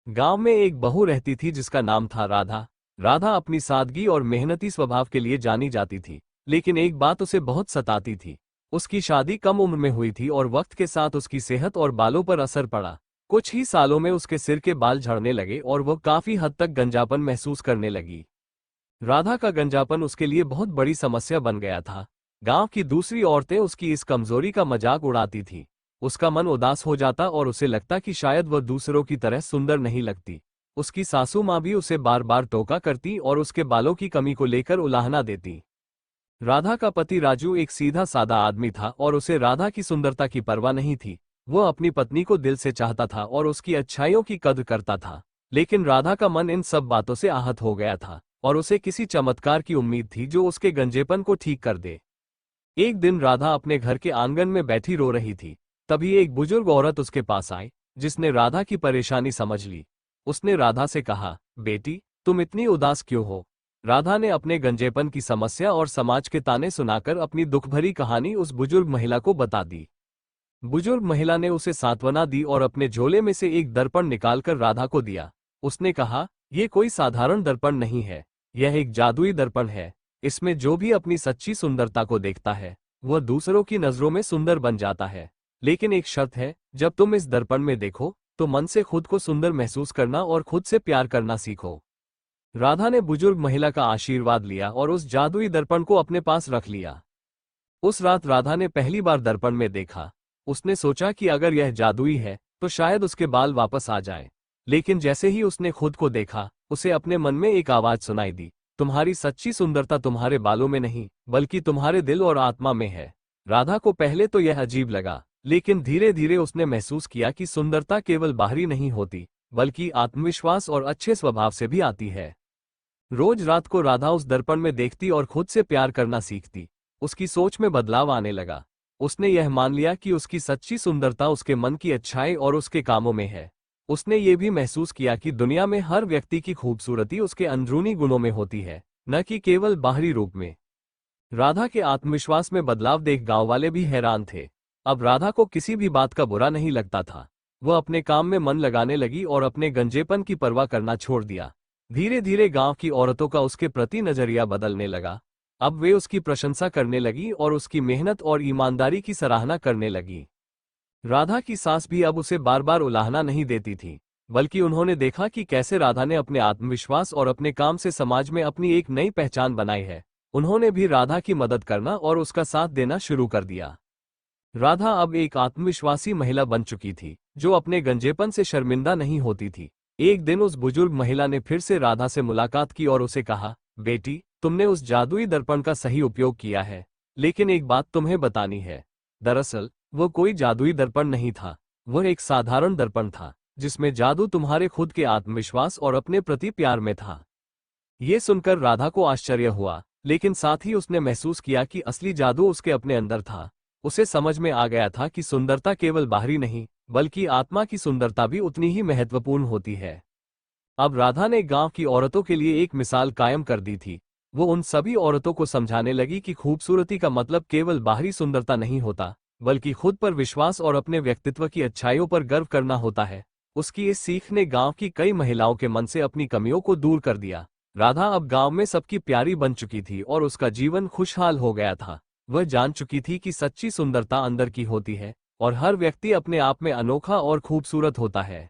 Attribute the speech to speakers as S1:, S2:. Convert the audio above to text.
S1: गांव में एक बहू रहती थी जिसका नाम था राधा। राधा अपनी सादगी और मेहनती स्वभाव के लिए जानी जाती थी, लेकिन एक बात उसे बहुत सताती थी। उसकी शादी कम उम्र में हुई थी और वक्त के साथ उसकी सेहत और बालों पर असर पड़ा। कुछ ही सालों में उसके सिर के बाल झड़ने लगे और वह काफी हद तक गंजापन महसूस करने लगी। राधा का गंजापन उसके लिए बहुत बड़ी समस्या बन गया था। गांव की दूसरी औरतें उसकी इस कमजोरी का मजाक उड़ाती थीं। उसका मन उदास हो जाता और उसे लगता कि शायद वह दूसरों की तरह सुंदर नहीं लगती। उसकी सासू माँ भी उसे बार बार टोका करती और उसके बालों की कमी को लेकर उलाहना देती। राधा का पति राजू एक सीधा सादा आदमी था और उसे राधा की सुंदरता की परवाह नहीं थी। वह अपनी पत्नी को दिल से चाहता था और उसकी अच्छाइयों की कद्र करता था। लेकिन राधा का मन इन सब बातों से आहत हो गया था और उसे किसी चमत्कार की उम्मीद थी जो उसके गंजेपन को ठीक कर दे। एक दिन राधा अपने घर के आंगन में बैठी रो रही थी। तभी एक बुजुर्ग औरत उसके पास आई, जिसने राधा की परेशानी समझ ली। उसने राधा से कहा, बेटी, तुम इतनी उदास क्यों हो? राधा ने अपने गंजेपन की समस्या और समाज के ताने सुनाकर अपनी दुखभरी कहानी उस बुजुर्ग महिला को बता दी। बुजुर्ग महिला ने उसे सांत्वना दी और अपने झोले में से एक दर्पण निकालकर राधा को दिया। उसने कहा, यह कोई साधारण दर्पण नहीं है, यह एक जादुई दर्पण है। इसमें जो भी अपनी सच्ची सुंदरता को देखता है वह दूसरों की नजरों में सुंदर बन जाता है। लेकिन एक शर्त है, जब तुम इस दर्पण में देखो तो मन से खुद को सुंदर महसूस करना और खुद से प्यार करना सीखो। राधा ने बुजुर्ग महिला का आशीर्वाद लिया और उस जादुई दर्पण को अपने पास रख लिया। उस रात राधा ने पहली बार दर्पण में देखा। उसने सोचा कि अगर यह जादुई है तो शायद उसके बाल वापस आ जाए। लेकिन जैसे ही उसने खुद को देखा, उसे अपने मन में एक आवाज सुनाई दी, तुम्हारी सच्ची सुंदरता तुम्हारे बालों में नहीं बल्कि तुम्हारे दिल और आत्मा में है। राधा को पहले तो यह अजीब लगा, लेकिन धीरे धीरे उसने महसूस किया कि सुंदरता केवल बाहरी नहीं होती बल्कि आत्मविश्वास और अच्छे स्वभाव से भी आती है। रोज रात को राधा उस दर्पण में देखती और खुद से प्यार करना सीखती। उसकी सोच में बदलाव आने लगा। उसने यह मान लिया कि उसकी सच्ची सुंदरता उसके मन की अच्छाई और उसके कामों में है। उसने ये भी महसूस किया कि दुनिया में हर व्यक्ति की खूबसूरती उसके अंदरूनी गुणों में होती है, न कि केवल बाहरी रूप में। राधा के आत्मविश्वास में बदलाव देख गांव वाले भी हैरान थे। अब राधा को किसी भी बात का बुरा नहीं लगता था। वह अपने काम में मन लगाने लगी और अपने गंजेपन की परवाह करना छोड़ दिया। धीरे धीरे गांव की औरतों का उसके प्रति नजरिया बदलने लगा। अब वे उसकी प्रशंसा करने लगी और उसकी मेहनत और ईमानदारी की सराहना करने लगी। राधा की सास भी अब उसे बार बार उलाहना नहीं देती थी, बल्कि उन्होंने देखा कि कैसे राधा ने अपने आत्मविश्वास और अपने काम से समाज में अपनी एक नई पहचान बनाई है। उन्होंने भी राधा की मदद करना और उसका साथ देना शुरू कर दिया। राधा अब एक आत्मविश्वासी महिला बन चुकी थी, जो अपने गंजेपन से शर्मिंदा नहीं होती थी। एक दिन उस बुजुर्ग महिला ने फिर से राधा से मुलाकात की और उसे कहा, बेटी, तुमने उस जादुई दर्पण का सही उपयोग किया है, लेकिन एक बात तुम्हें बतानी है। दरअसल वह कोई जादुई दर्पण नहीं था, वह एक साधारण दर्पण था, जिसमें जादू तुम्हारे खुद के आत्मविश्वास और अपने प्रति प्यार में था। ये सुनकर राधा को आश्चर्य हुआ, लेकिन साथ ही उसने महसूस किया कि असली जादू उसके अपने अंदर था। उसे समझ में आ गया था कि सुंदरता केवल बाहरी नहीं बल्कि आत्मा की सुंदरता भी उतनी ही महत्वपूर्ण होती है। अब राधा ने गांव की औरतों के लिए एक मिसाल कायम कर दी थी। वो उन सभी औरतों को समझाने लगी कि खूबसूरती का मतलब केवल बाहरी सुंदरता नहीं होता, बल्कि खुद पर विश्वास और अपने व्यक्तित्व की अच्छाइयों पर गर्व करना होता है। उसकी इस सीख ने गांव की कई महिलाओं के मन से अपनी कमियों को दूर कर दिया। राधा अब गांव में सबकी प्यारी बन चुकी थी और उसका जीवन खुशहाल हो गया था। वह जान चुकी थी कि सच्ची सुंदरता अंदर की होती है और हर व्यक्ति अपने आप में अनोखा और खूबसूरत होता है।